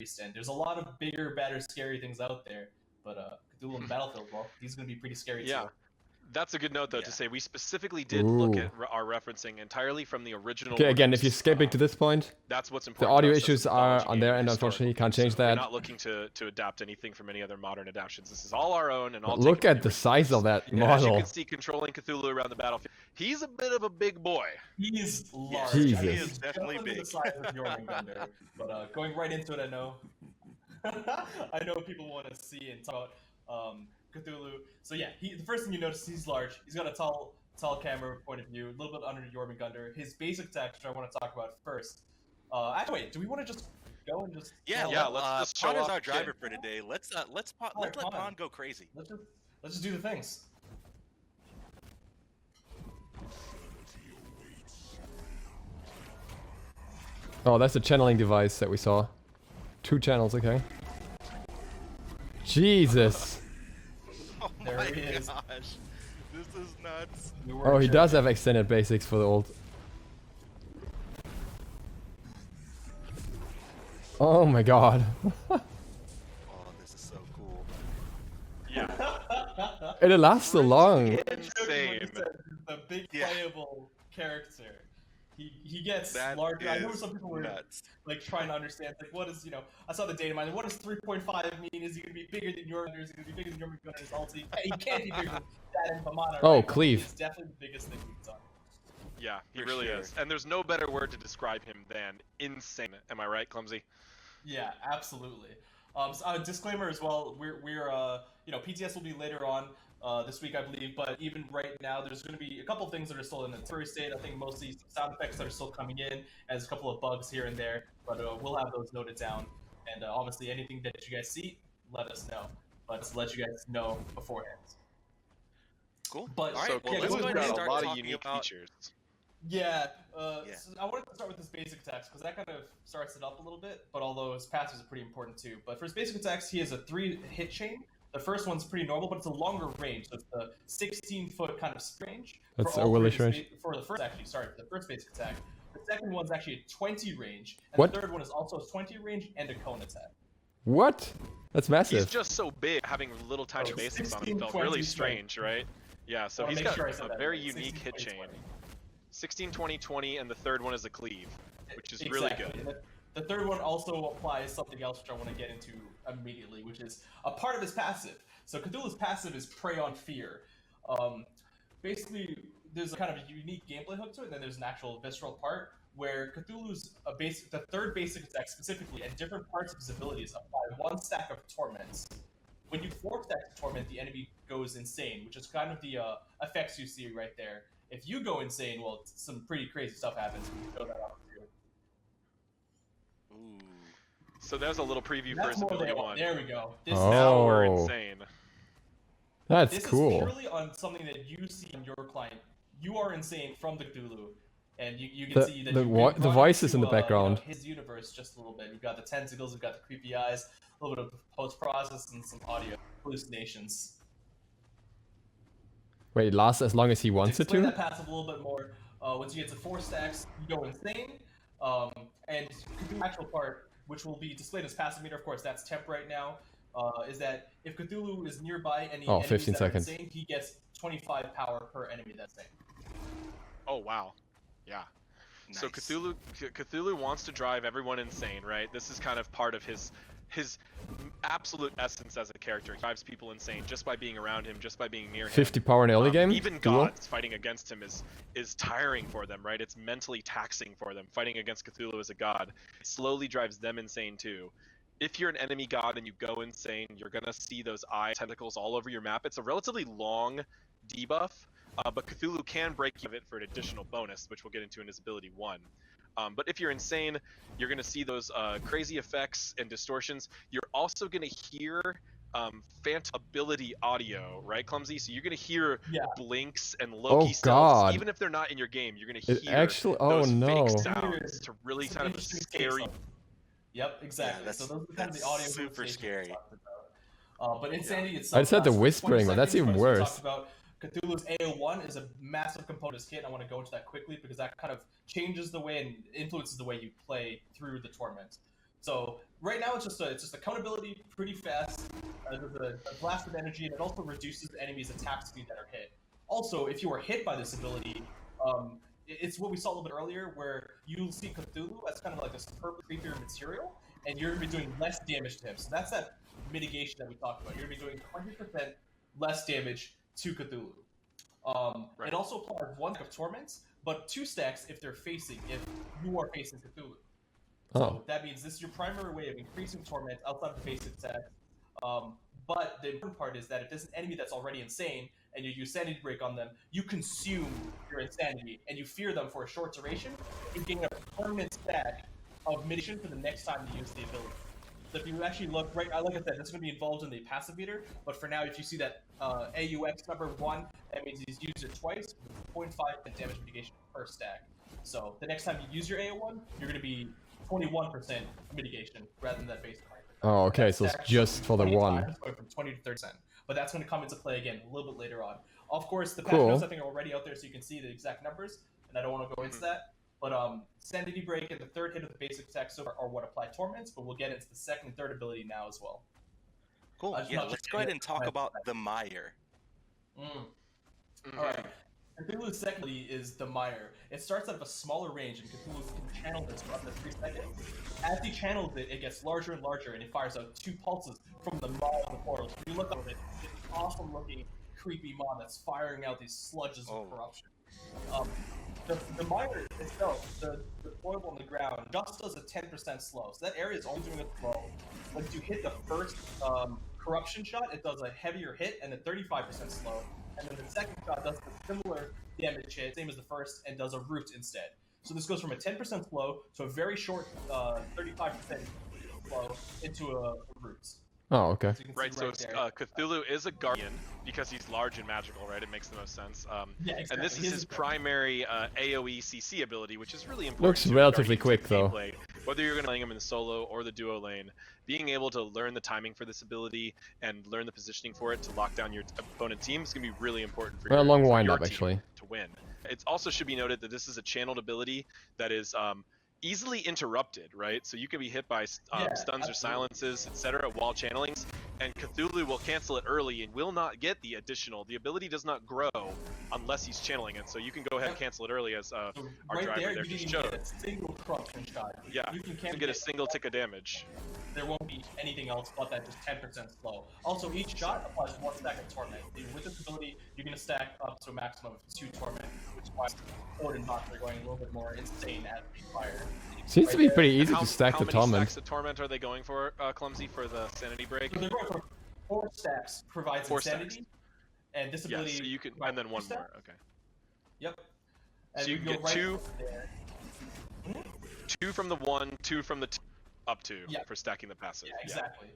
and there's a lot of bigger, badder, scary things out there. But Cthulhu on the battlefield, well, he's gonna be pretty scary too. That's a good note, though, to say we specifically did look at our referencing entirely from the original. Okay, again, if you're skipping to this point, that's what's important. The audio issues are on their end, unfortunately. You can't change that. We're not looking to adapt anything from any other modern adaptations. This is all our own, and all. Look at the size of that model. As you can see, controlling Cthulhu around the battlefield. He's a bit of a big boy. He's large. Jesus. He is definitely big. The size of Jormungandr. But going right into it, I know. I know people want to see and talk about Cthulhu. So yeah, the first thing you notice, he's large. He's got a tall camera point of view, a little bit under Jormungandr. His basic attack, which I want to talk about first. Actually, wait, do we want to just go and just? Let's just show off our driver for today. Let's let Pon go crazy. Let's just do the things. Oh, that's the channeling device that we saw. 2 channels, okay. Jesus. Oh There my he is. gosh. This is nuts. Oh, he does have extended basics for the old. Oh my god. Oh, this is so cool. Yeah. It lasts so long. Insane. The big playable character. He gets That larger. I know is some people were nuts. like trying to understand, like, what is, I saw the data mine. What does 3.5 mean? Is he gonna be bigger than Jormungandr? Is he gonna be bigger than Jormungandra's ulti? He can't be bigger than that in Pamana. Oh, right? cleave. It's definitely the biggest thing we've done. Yeah, he For really sure. is. And there's no better word to describe him than insane. Am I right, Clumsy? Yeah, absolutely. So, disclaimer as well. We're PTS will be later on this week, I believe. But even right now, there's going to be a couple of things that are still in the first state. I think mostly some sound effects that are still coming in, as a couple of bugs here and there. But we'll have those noted down. And obviously, anything that you guys see, let us know. Let's let you guys know beforehand. Cool. But all right, So well, yeah, let's Cthulhu's go ahead got and a start lot of talking unique about... features. Yeah, So I wanted to start with his basic attacks because that kind of starts it up a little bit, but although his passives are pretty important too. But for his basic attacks, he has a 3-hit chain. The first one's pretty normal, but it's a longer range, so it's the 16-foot kind of range. That's for a all really three of strange. For the first basic attack. The second one's actually a 20 range, and What? the third one is also a 20 range and a cone attack. What? That's massive. He's just so big, having little tiny basics on him felt 16, really 20, strange, right? Yeah, so Well, he's make got sure I said a that very right. unique 16, hit 20, chain. 20. 16, 20, 20, and the third one is a cleave, which is really Exactly. good. The third one also applies something else which I want to get into immediately, which is a part of his passive. So Cthulhu's passive is Prey on Fear. Basically, there's a kind of a unique gameplay hook to it, and then there's an actual visceral part where Cthulhu's the third basic attack specifically, and different parts of his abilities apply 1 stack of torments. When you 4 stack torment, the enemy goes insane, which is kind of the effects you see right there. If you go insane, well, some pretty crazy stuff happens when you show that off to you. Ooh. So there's a little preview for That's his more ability than 1. There we go. Now we're Oh. insane. That's This cool. is purely on something that you see on your client. You are insane from the Cthulhu, and you can see that the the voices in the background. his universe just a little bit. You've got the tentacles, you've got the creepy eyes, a little bit of post-process, and some audio hallucinations. Wait, it lasts as long as he wants To it explain to? that passive a little bit more, once you get to 4 stacks, you go insane. And the actual part, which will be displayed as passive meter, of course, that's temp right now, is that if Cthulhu is nearby any enemies 15 that are seconds. insane, he gets 25 power per enemy that's insane. Oh wow, yeah. So Nice. Cthulhu wants to drive everyone insane, right? This is kind of part of his absolute essence as a character. He drives people insane just by being around him, just by being near him. 50 power in early game? Even Cool. gods fighting against him is tiring for them, right? It's mentally taxing for them. Fighting against Cthulhu as a god slowly drives them insane too. If you're an enemy god and you go insane, you're gonna see those eye tentacles all over your map. It's a relatively long debuff, but Cthulhu can break you of it for an additional bonus, which we'll get into in his ability 1. But if you're insane, you're going to see those crazy effects and distortions. You're also going to hear phantom ability audio, right, Clumsy? So you're going to hear blinks and Loki stealths. God. Even if they're not in your game, you're going to It hear actually. Oh those no. fake sounds to really Some kind of interesting scary. stuff. Yep, exactly. that's- so those are kind of the audio that's super hallucinations we scary. talked about. But Insanity itself. I just had the lasts for whispering, 20 but that's seconds, even but as we worse. talked about, Cthulhu's AO1 is a massive component of his kit. I want to go into that quickly because that kind of changes the way and influences the way you play through the torment. So right now it's just a count ability, pretty fast. There's a blast of energy, and it also reduces the enemy's attack speed that are hit. Also, if you are hit by this ability, it's what we saw a little bit earlier, where you'll see Cthulhu as kind of like a superb creepier material, and you're going to be doing less damage to him. So that's that mitigation that we talked about. You're going to be doing 20% less damage to Cthulhu. It also applies 1 stack of torments, but 2 stacks if you are facing Cthulhu. So that means this is your primary way of increasing torment outside of the basic set. But the important part is that if there's an enemy that's already insane and you use Sanity Break on them, you consume your insanity and you fear them for a short duration. You gain a permanent stack of mitigation for the next time you use the ability. So if you actually look like I said, this is going to be involved in the passive meter. But for now, if you see that AUX number 1, that means he's used it twice, 0.5 damage mitigation per stack. So the next time you use your AO1, you're going to be 21% mitigation rather than that base 20%. Oh, okay, so it's just for the one. From 20 to 30%. But that's going to come into play again a little bit later on. Of course, the patch notes I think are already out there, so you can see the exact numbers, and I don't want to go into that. But Sanity Break and the 3rd hit of the basic attack are what apply torments, but we'll get into the 2nd and 3rd ability now as well. Cool. Yeah, let's go ahead and talk about the Mire. Alright. Cthulhu's secondly is the Mire. It starts out of a smaller range, and Cthulhu can channel this for up to 3 seconds. As he channels it, it gets larger and larger, and it fires out 2 pulses from the maw of the portal. So if you look up at it, it's an awesome-looking, creepy maw that's firing out these sludges of corruption. The Mire itself, the foil on the ground, just does a 10% slow. So that area is only doing a slow. When you hit the first corruption shot, it does a heavier hit and a 35% slow. And then the second shot does a similar damage hit, same as the first, and does a root instead. So this goes from a 10% slow to a very short 35% slow into a root. Oh, okay. So Cthulhu is a guardian because he's large and magical, right? It makes the most sense. Yeah, exactly. And this is his primary AoE CC ability, which is really important. Looks relatively quick, though. Gameplay. Whether you're going to play him in the solo or the duo lane, being able to learn the timing for this ability and learn the positioning for it to lock down your opponent team is going to be really important for a long your wind-up, team actually. To win. It also should be noted that this is a channeled ability that is easily interrupted, right? So you can be hit by stuns or silences, etc. while channeling, and Cthulhu will cancel it early and will not get the additional. The ability does not grow unless he's channeling it, so you can go ahead and cancel it early, as our driver there just showed. Get a single corruption shot. Yeah, you can get a single tick of damage. There won't be anything else but that just 10% slow. Also, each shot applies 1 stack of torment. With this ability, you're going to stack up to a maximum of 2 torment, which is why Sword and Box are going a little bit more insane as they fire. Seems to be pretty easy to stack the torment. How many stacks of torment are they going for, Clumsy, for the Sanity Break? So they're going for 4 stacks, provides insanity, and this ability. Yeah, so you can, and then 1 more. Okay. Yep. And so you can get right 2 from the 1, 2 from the 2, up to for stacking the passive. Yeah, exactly.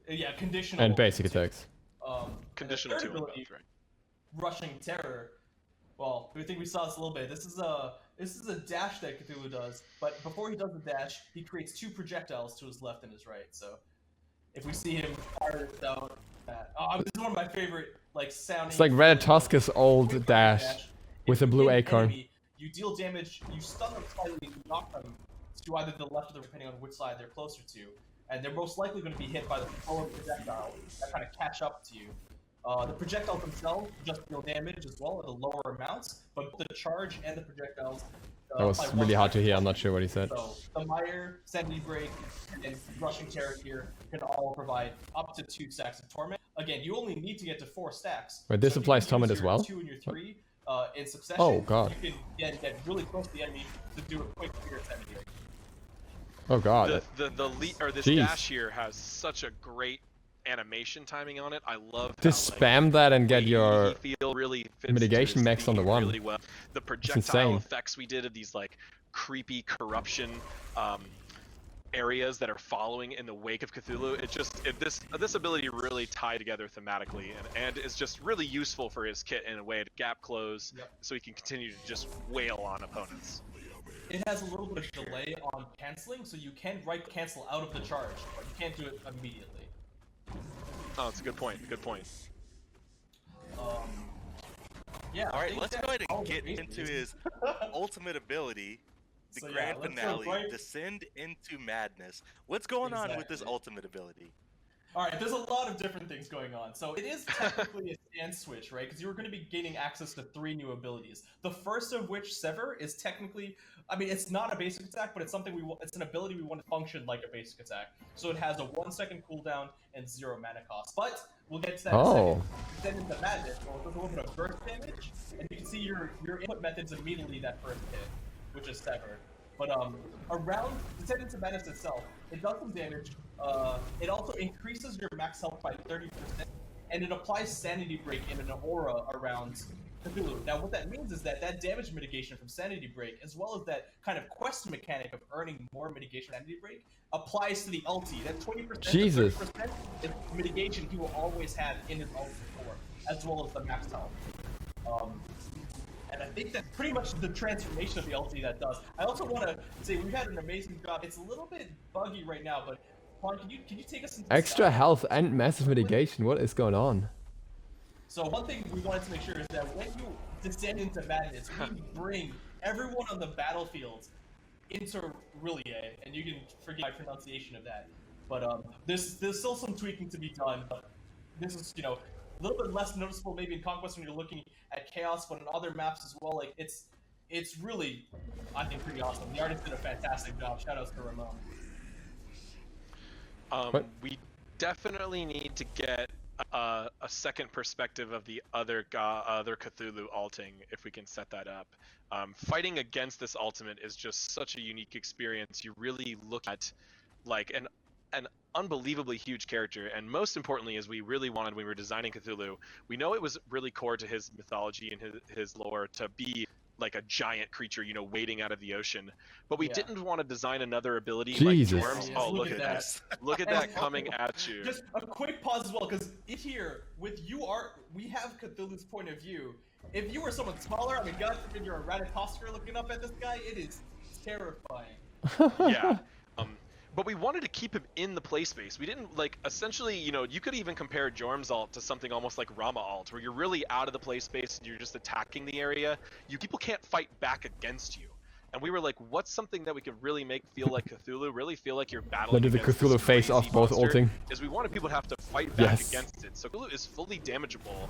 Yeah, conditional. And basic attacks. Conditional 2 ability, right? Rushing Terror. Well, we think we saw this a little bit. This is a dash that Cthulhu does, but before he does the dash, he creates 2 projectiles to his left and his right. So if we see him fire this out, this is one of my favorite sounding. It's like Ratatoska's old dash with a blue acorn. Enemy, you deal damage, you stun them slightly, you knock them to either the left or the right, depending on which side they're closer to, and they're most likely going to be hit by the forward projectile that kind of catch up to you. The projectiles themselves just deal damage as well at a lower amounts, but the charge and the projectiles. That was really hard to hear. I'm not sure what he said. So the Mire, Sanity Break, and Rushing Terror here can all provide up to 2 stacks of torment. Again, you only need to get to 4 stacks. Wait, this applies torment as well? 2 and your 3 in succession. Oh god. You can get really close to the enemy to do a quick clear Sanity Break. Oh god. This dash here has such a great animation timing on it. I love just spam that and get your really mitigation max on the 1. Really well. The projectile effects we did of these creepy corruption areas that are following in the wake of Cthulhu. This ability really tied together thematically and is just really useful for his kit in a way to gap close, so he can continue to just wail on opponents. It has a little bit of delay on canceling, so you can cancel out of the charge, but you can't do it immediately. Oh, it's a good point. Good point. Yeah. All right, let's go ahead and get into his ultimate ability, The So, grand let's go finale, right. descend into madness. What's going on with this ultimate ability? All right, there's a lot of different things going on. So it is technically a stand switch, right? Because you were going to be gaining access to 3 new abilities. The first of which, Sever, is technically, I mean, it's not a basic attack, but it's something it's an ability we want to function like a basic attack. So it has a 1-second cooldown and 0 mana cost. But we'll get to that in a second. Then into madness, well, it does a little bit of burst damage, and you can see your input methods immediately that first hit, which is Sever. But around Descend into Madness itself, it does some damage. It also increases your max health by 30%, and it applies Sanity Break in an aura around Cthulhu. Now, what that means is that damage mitigation from Sanity Break, as well as that kind of quest mechanic of earning more mitigation Sanity Break, applies to the ulti. That 20% Jesus. to 30% is mitigation he will always have in his ulti form, as well as the max health. And I think that's pretty much the transformation of the ulti that does. I also want to say we've had an amazing job. It's a little bit buggy right now, but Juan, can you take us into Extra health and massive mitigation. What is going on? So one thing we wanted to make sure is that when you descend into madness, we bring everyone on the battlefield into Relie, and you can forgive my pronunciation of that. But there's still some tweaking to be done. But this is, a little bit less noticeable maybe in Conquest when you're looking at Chaos, but in other maps as well. Like it's really, I think, pretty awesome. The artist did a fantastic job. Shout outs to Ramon. We definitely need to get a second perspective of the other Cthulhu alting, if we can set that up. Fighting against this ultimate is just such a unique experience. You really look at like an unbelievably huge character, and most importantly, as we really wanted when we were designing Cthulhu, we know it was really core to his mythology and his lore to be like a giant creature, wading out of the ocean. But we didn't want to design another ability Jesus. like Jorms. Oh, look at that. Look at that coming at you. Just a quick pause as well, because here, with we have Cthulhu's point of view. If you were someone smaller, I mean, God forbid you're a Ratatosker looking up at this guy, it is terrifying. Yeah. But we wanted to keep him in the play space. We didn't, essentially, you could even compare Jorm's ult to something almost like Rama ult, where you're really out of the play space and you're just attacking the area. People can't fight back against you. And we were like, what's something that we could really make feel like Cthulhu, really feel like you're battling Did the against Cthulhu this face off both monster, ulting? is we wanted people to have to fight back against it. So Cthulhu is fully damageable.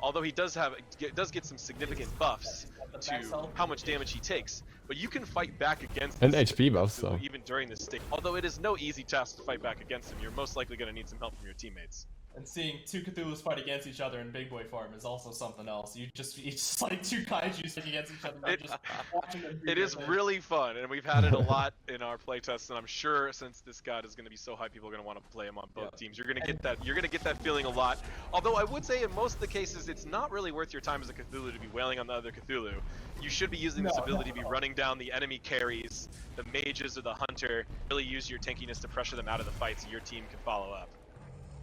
Although he does get some significant buffs to how much damage he takes, but you can fight back against and HP buffs, so even during this state. Although it is no easy task to fight back against him, you're most likely going to need some help from your teammates. And seeing 2 Cthulhus fight against each other in Big Boy Farm is also something else. It's just like 2 kaijus fighting against each other. Just watching them. It is really fun, and we've had it a lot in our playtests. And I'm sure since this god is going to be so high, people are going to want to play him on both teams. You're going to get that. You're going to get that feeling a lot. Although I would say in most of the cases, it's not really worth your time as a Cthulhu to be wailing on the other Cthulhu. You should be using this ability to be running down the enemy carries, the mages or the hunter. Really use your tankiness to pressure them out of the fight so your team can follow up.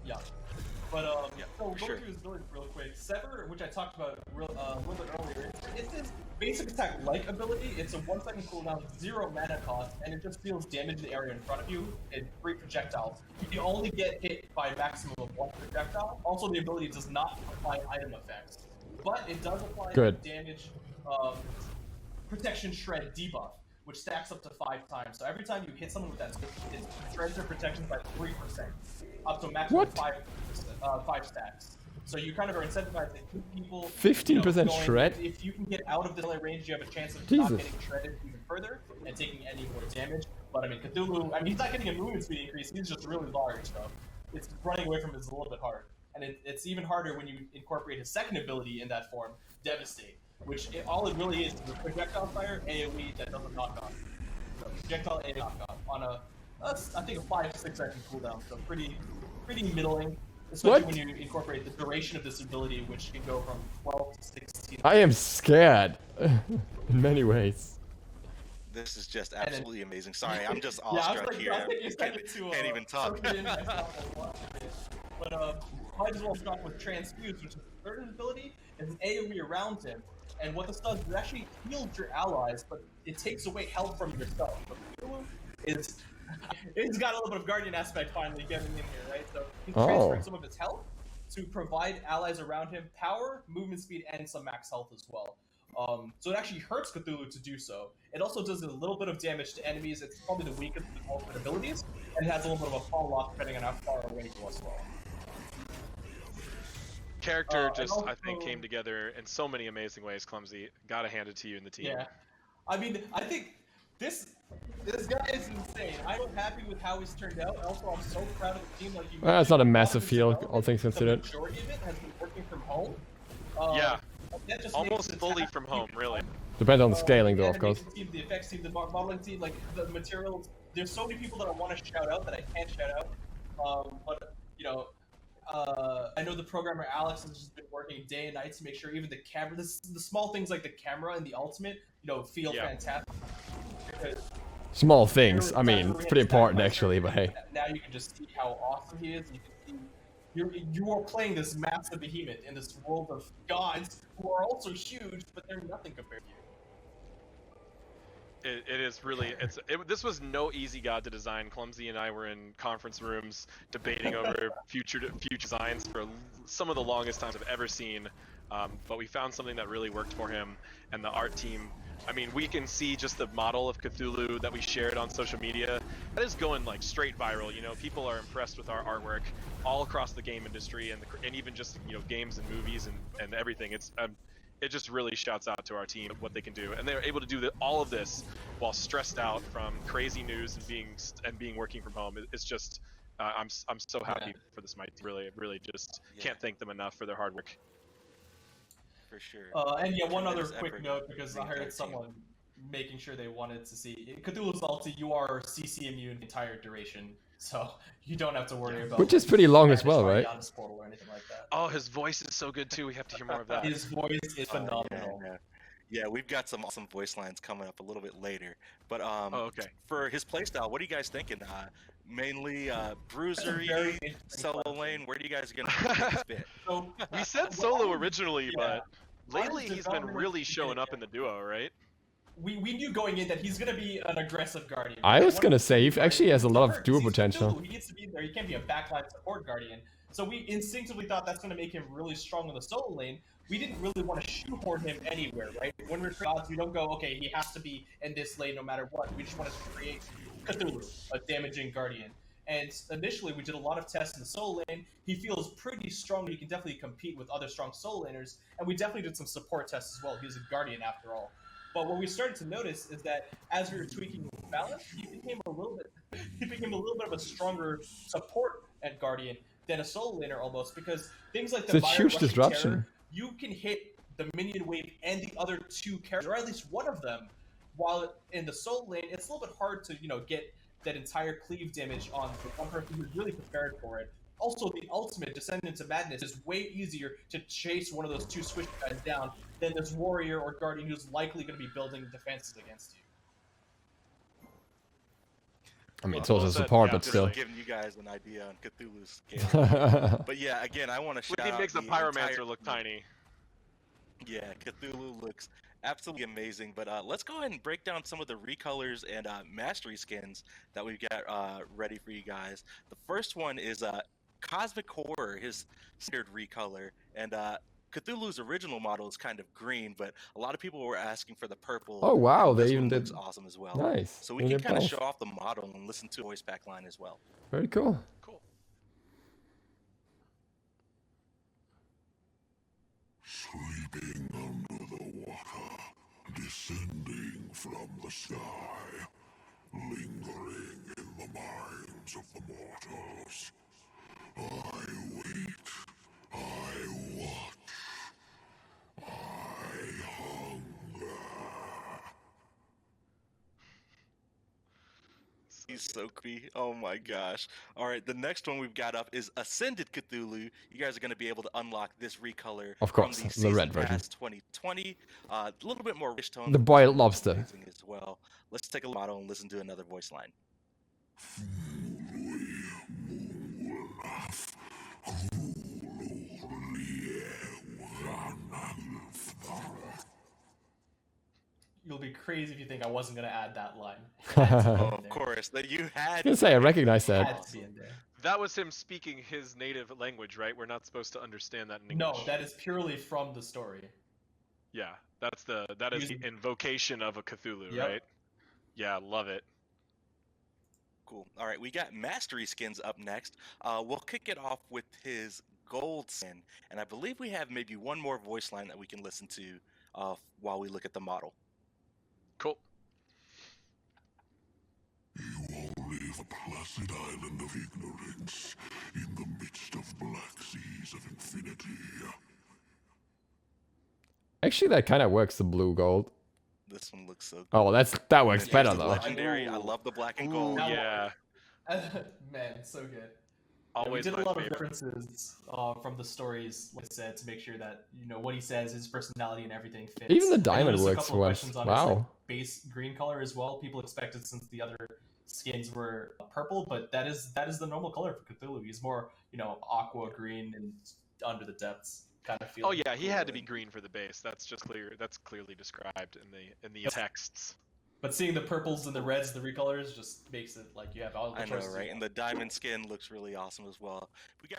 Yeah. But so going through his ability real quick, Sever, which I talked about a little bit earlier, it's his basic attack-like ability. It's a 1-second cooldown, 0 mana cost, and it just deals damage to the area in front of you in 3 projectiles. You can only get hit by a maximum of 1 projectile. Also, the ability does not apply item effects, but it does apply damage, protection shred debuff, which stacks up to 5 times. So every time you hit someone with that, it shreds their protection by 3%, up to a maximum of 5 stacks. So you kind of are incentivized to keep people 15% shred. If you can get out of the melee range, you have a chance of not getting shredded even further and taking any more damage. But I mean, Cthulhu, he's not getting a movement speed increase. He's just really large, so it's running away from him is a little bit hard. And it's even harder when you incorporate his second ability in that form, Devastate, which all it really is a projectile fire AoE that doesn't knock off. So projectile AoE knock off on I think a 5 to 6 second cooldown, so pretty middling. Especially when you incorporate the duration of this ability, which can go from 12 to 16. I am scared in many ways. This is just absolutely amazing. Sorry, I'm just awestruck here. Can't even talk. But might as well start with Transfuse, which is the third ability. It's an AoE around him, and what this does is it actually heals your allies, but it takes away health from yourself. But it's got a little bit of Guardian aspect finally getting in here, right? So he's transferring some of his health to provide allies around him power, movement speed, and some max health as well. So it actually hurts Cthulhu to do so. It also does a little bit of damage to enemies. It's probably the weakest of the ultimate abilities, and it has a little bit of a fall off depending on how far away you go as well. Character I think came together in so many amazing ways. Clumsy, gotta hand it to you and the team. Yeah, I mean, I think this guy is insane. I'm happy with how he's turned out. Also, I'm so proud of the team. Like you. Well, it's not a massive field, all things considered. The majority of it has been working from home. Yeah, almost fully from home, really. Depends on the scaling, though, of course. Team, the effects team, the modeling team, like the materials. There's so many people that I want to shout out that I can't shout out. But you know. I know the programmer Alex has just been working day and night to make sure even the camera, the small things like the camera and the ultimate, feel fantastic. Small things, I mean, pretty important actually, but hey. Now you can just see how awesome he is. You can see you are playing this massive behemoth in this world of gods who are also huge, but they're nothing compared to you. It is really, this was no easy god to design. Clumsy and I were in conference rooms debating over future designs for some of the longest times I've ever seen, but we found something that really worked for him, and the art team, I mean, we can see just the model of Cthulhu that we shared on social media. That is going like straight viral. People are impressed with our artwork all across the game industry and even just games and movies and everything. It just really shouts out to our team what they can do, and they're able to do all of this while stressed out from crazy news and being working from home. It's just I'm so happy for the SMITE team. Really just can't thank them enough for their hard work. For sure. And one other quick note, because I heard someone making sure they wanted to see Cthulhu's ulti. You are CC immune the entire duration. So you don't have to worry about. Which is pretty long as well, right? Or anything like that. Oh, his voice is so good too. We have to hear more of that. His voice is phenomenal. Yeah, we've got some awesome voice lines coming up a little bit later. But okay. For his playstyle, what are you guys thinking? Mainly bruisery, solo lane. Where do you guys gonna fit? So we said solo originally, but lately he's been really showing up in the duo, right? We knew going in that he's going to be an aggressive guardian. I was going to say, he actually has a lot of duo potential. He needs to be there. He can't be a backline support guardian. So we instinctively thought that's going to make him really strong in the solo lane. We didn't really want to shoehorn him anywhere, right? When we're creating gods, we don't go, okay, he has to be in this lane no matter what. We just wanted to create Cthulhu, a damaging guardian. And initially, we did a lot of tests in the solo lane. He feels pretty strong. He can definitely compete with other strong solo laners. And we definitely did some support tests as well. He was a guardian after all. But what we started to notice is that as we were tweaking his balance, he became a little bit of a stronger support at guardian than a solo laner almost, because things like the it's a huge disruption. Terror, you can hit the minion wave and the other two characters, or at least one of them, while in the solo lane it's a little bit hard to get that entire cleave damage on the one person who's really prepared for it. Also, the ultimate Descendants of Madness is way easier to chase one of those two swish guys down than this warrior or guardian who's likely going to be building defenses against you. I mean, it's also support, but still. Giving you guys an idea on Cthulhu's scale. But yeah, again, I want to shout out. He makes the Pyromancer look tiny. Yeah, Cthulhu looks absolutely amazing. But let's go ahead and break down some of the recolors and mastery skins that we've got ready for you guys. The first one is Cosmic Horror, his standard recolor, and Cthulhu's original model is kind of green, but a lot of people were asking for the purple. Oh wow, they even did. Looks awesome as well. Nice. So we can kind of show off the model and listen to a voice pack line as well. Very cool. Cool. Sleeping under the water, descending from the sky, lingering in the minds of the mortals. I wait, I watch, I hunger. He's so creepy. Oh my gosh. Alright, the next one we've got up is Ascended Cthulhu. You guys are going to be able to unlock this recolor of course, from the red version. 2020. A little bit more rich tone. The boiled lobster. As well. Let's take a model and listen to another voice line. You'll be crazy if you think I wasn't going to add that line. Oh, of course, that you had. I was gonna say, I recognize that. That was him speaking his native language, right? We're not supposed to understand that in English. No, that is purely from the story. Yeah. That is the invocation of a Cthulhu, Yep. right? Yeah, love it. Cool. All right, we got Mastery Skins up next. We'll kick it off with his gold skin, and I believe we have maybe one more voice line that we can listen to while we look at the model. Cool. You all live a placid island of ignorance in the midst of black seas of infinity. Actually, that kind of works, the blue gold. This one looks so good. Oh, that works And here's better the though. Legendary. I love the black and gold. Ooh, yeah. Man, so good. Always we did my a lot favorite. of references from the stories, like I said, to make sure that what he says, his personality and everything fits. Even the And diamond there's a works couple of once. questions on Wow. his, like, base green color as well. People expected since the other skins were purple, but that is the normal color for Cthulhu. He's more aqua green and under the depths kind of feel. Oh yeah, he had to be green for the base. That's just clear. That's clearly described in the texts. But seeing the purples and the reds, the recolors, just makes it like you have all the I know, choices. right? And the diamond skin looks really awesome as well. We got